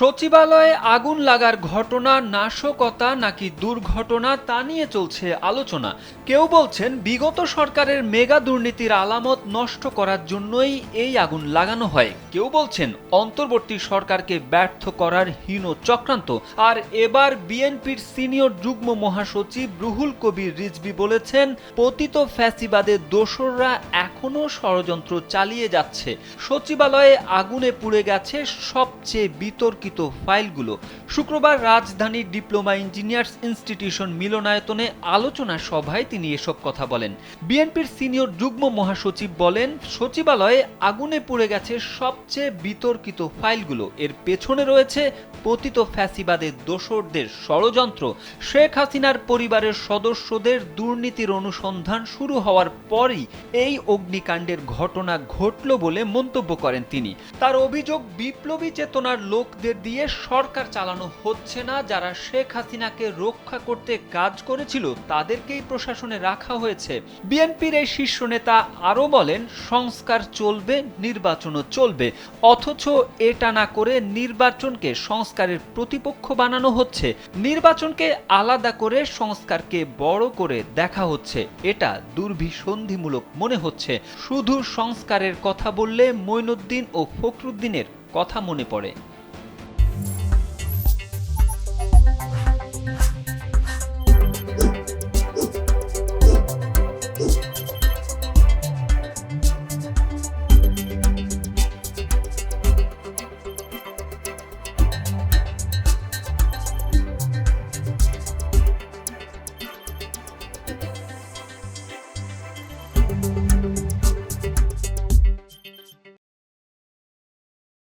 সচিবালয়ে আগুন লাগার ঘটনা নাশকতা নাকি দুর্ঘটনা তা নিয়ে চলছে আলোচনা। কেউ বলছেন বিগত সরকারের মেগা দুর্নীতির আলামত নষ্ট করার জন্যই এই আগুন লাগানো হয়, কেউ বলছেন অন্তর্বর্তী সরকারকে ব্যর্থ করার হীন চক্রান্ত। আর এবার বিএনপির সিনিয়র যুগ্ম মহাসচিব রুহুল কবির রিজভী বলেছেন পতিত ফ্যাসিবাদের দোসররা এখনো ষড়যন্ত্র চালিয়ে যাচ্ছে। সচিবালয়ে আগুনে পুড়ে গেছে সবচেয়ে বিতর্কিত ফাইলগুলো। শুক্রবার রাজধানীর ডিপ্লোমা ইঞ্জিনিয়ার্স ইনস্টিটিউশন মিলনায়তনে আলোচনা সভায় তিনি এসব কথা বলেন। বিএনপির সিনিয়র যুগ্ম মহাসচিব বলেন, সচিবালয়ে আগুনে পুড়ে গেছে সবচেয়ে বিতর্কিত ফাইলগুলো। এর পেছনে রয়েছে পতিত ফ্যাসিবাদের দোসরদের ষড়যন্ত্র। শেখ হাসিনার পরিবারের সদস্যদের দুর্নীতির অনুসন্ধান শুরু হওয়ার পরই এই অগ্নিকাণ্ডের ঘটনা ঘটল বলে মন্তব্য করেন তিনি। তার অভিযোগ, বিপ্লবী চেতনার লোকদের দিয়ে সরকার চালানো হচ্ছে না। যারা শেখ হাসিনাকে রক্ষা করতে কাজ করেছিল তাদেরকেই প্রশাসনে রাখা হয়েছে। বিএনপির এই শীর্ষ নেতা আরও বলেন, সংস্কার চলবে, নির্বাচনও চলবে, অথচ এটা না করে নির্বাচনকে সংস্কারের প্রতিপক্ষ বানানো হচ্ছে। নির্বাচনকে আলাদা করে সংস্কারকে বড় করে দেখা হচ্ছে। এটা দুর্বিসন্ধিমূলক মনে হচ্ছে। শুধু সংস্কারের কথা বললে মঈনুদ্দিন ও ফখরুদ্দিনের কথা মনে পড়ে।